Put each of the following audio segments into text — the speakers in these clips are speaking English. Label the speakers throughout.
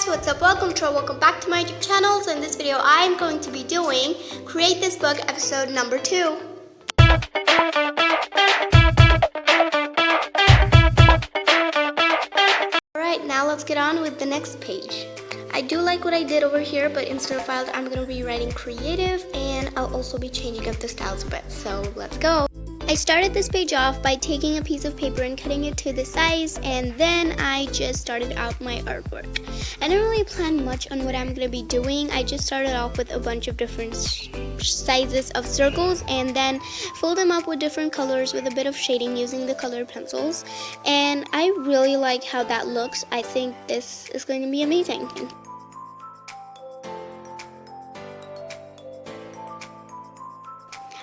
Speaker 1: guys, what's up? Welcome back to my YouTube channel. So in this video I am going to be doing Create This Book episode number 2. Alright, now let's get on with the next page. I do like what I did over here, but instead of files I'm going to be writing creative, and I'll also be changing up the styles a bit. So let's go. I started this page off by taking a piece of paper and cutting it to the size, and then I just started out my artwork. I didn't really plan much on what I'm going to be doing. I just started off with a bunch of different sizes of circles and then filled them up with different colors with a bit of shading using the colored pencils. And I really like how that looks. I think this is going to be amazing.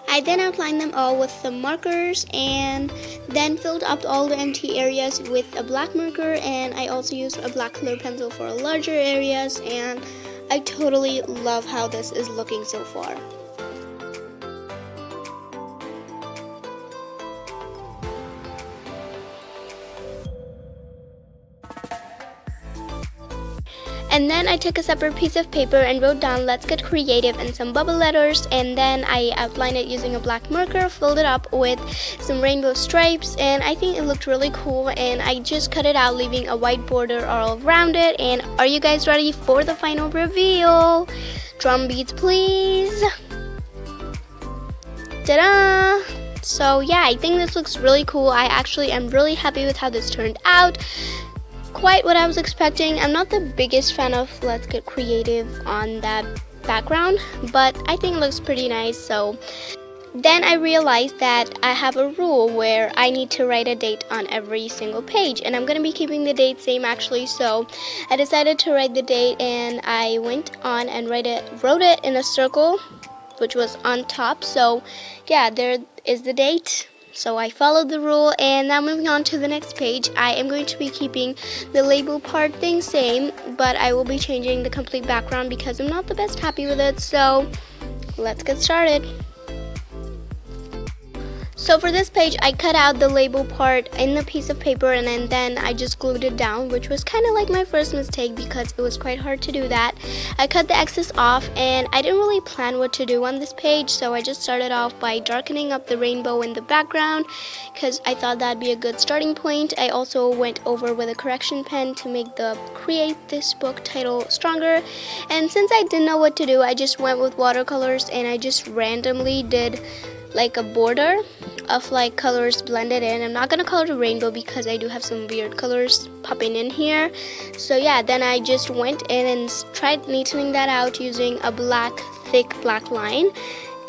Speaker 1: I then outlined them all with some markers and then filled up all the empty areas with a black marker, and I also used a black color pencil for larger areas, and I totally love how this is looking so far. And then I took a separate piece of paper and wrote down "Let's Get Creative" and some bubble letters, and then I outlined it using a black marker, filled it up with some rainbow stripes, and I think it looked really cool, and I just cut it out, leaving a white border all around it. And are you guys ready for the final reveal? Drum beats please. Ta-da! So yeah, I think this looks really cool. I actually am really happy with how this turned out. Quite what I was expecting. I'm not the biggest fan of "Let's Get Creative" on that background, but I think it looks pretty nice. So then I realized that I have a rule where I need to write a date on every single page, and I'm going to be keeping the date same actually. So I decided to write the date, and I went on and wrote it in a circle, which was on top. So yeah, there is the date. So I followed the rule, and now moving on to the next page, I am going to be keeping the label part thing same, but I will be changing the complete background because I'm not the best happy with it. So let's get started. So for this page, I cut out the label part in the piece of paper, and then I just glued it down, which was kind of like my first mistake because it was quite hard to do that. I cut the excess off, and I didn't really plan what to do on this page, so I just started off by darkening up the rainbow in the background because I thought that'd be a good starting point. I also went over with a correction pen to make the "Create This Book" title stronger, and since I didn't know what to do, I just went with watercolors, and I just randomly did like a border of like colors blended in. I'm not gonna color the rainbow because I do have some weird colors popping in here. So yeah, then I just went in and tried neatening that out using a thick black line,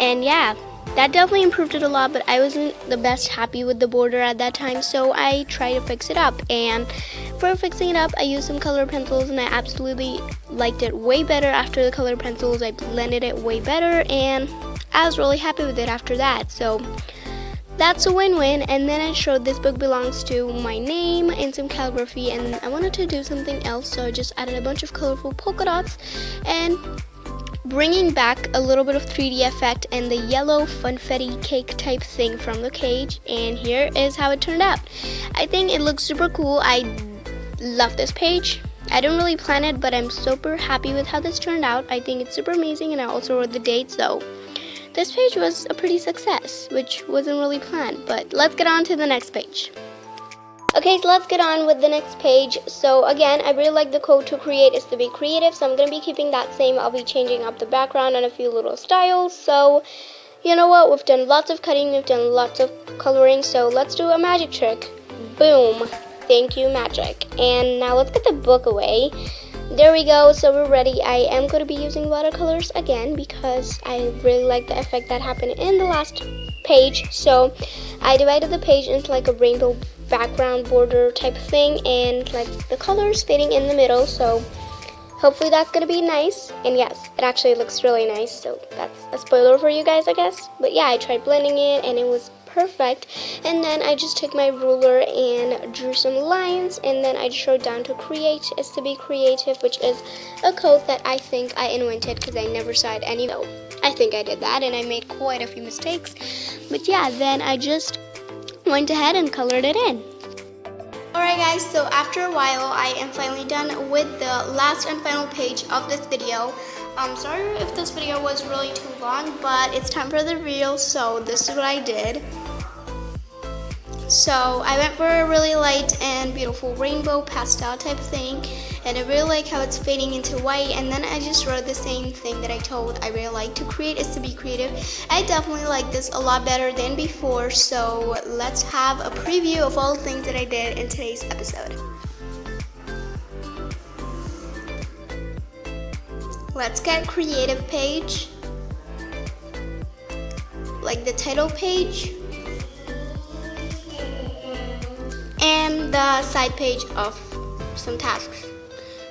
Speaker 1: and yeah, that definitely improved it a lot, but I wasn't the best happy with the border at that time, so I tried to fix it up. And for fixing it up, I used some color pencils, and I absolutely liked it way better after the color pencils. I blended it way better, and I was really happy with it after that. So that's a win-win. And then I showed "This book belongs to my name" in some calligraphy, and I wanted to do something else, so I just added a bunch of colorful polka dots and bringing back a little bit of 3D effect and the yellow funfetti cake type thing from the cage. And here is how it turned out. I think it looks super cool. I love this page. I didn't really plan it, but I'm super happy with how this turned out. I think it's super amazing, and I also wrote the date, so this page was a pretty success, which wasn't really planned. But let's get on to the next page. Okay, so let's get on with the next page. So again, I really like the quote "To create is to be creative," so I'm going to be keeping that same. I'll be changing up the background and a few little styles. So you know what, we've done lots of cutting, we've done lots of coloring, so let's do a magic trick. Boom. Thank you, magic. And now let's get the book away. There we go, so we're ready. I am going to be using watercolors again because I really like the effect that happened in the last page. So I divided the page into like a rainbow background border type thing, and like the colors fitting in the middle. So hopefully that's going to be nice. And yes, it actually looks really nice, so that's a spoiler for you guys, I guess. But yeah, I tried blending it, and it was perfect. And then I just took my ruler and drew some lines, and then I just wrote down "To create is to be creative," which is a quote that I think I invented because I never saw it anywhere. I think I did that, and I made quite a few mistakes. But yeah, then I just went ahead and colored it in. Alright guys, so after a while I am finally done with the last and final page of this video. I'm sorry if this video was really too long, but it's time for the reveal, so this is what I did. So I went for a really light and beautiful rainbow pastel type thing, and I really like how it's fading into white, and then I just wrote the same thing that I told I really like to create is to be creative. I definitely like this a lot better than before, so let's have a preview of all the things that I did in today's episode. Let's get creative page, like the title page, and the side page of some tasks.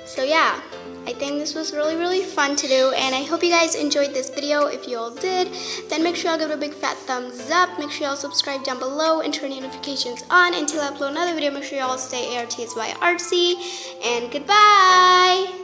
Speaker 1: So yeah, I think this was really fun to do, and I hope you guys enjoyed this video. If you all did, then make sure y'all give it a big fat thumbs up. Make sure y'all subscribe down below and turn notifications on until I upload another video. Make sure y'all stay ARTS by Artsy, and goodbye!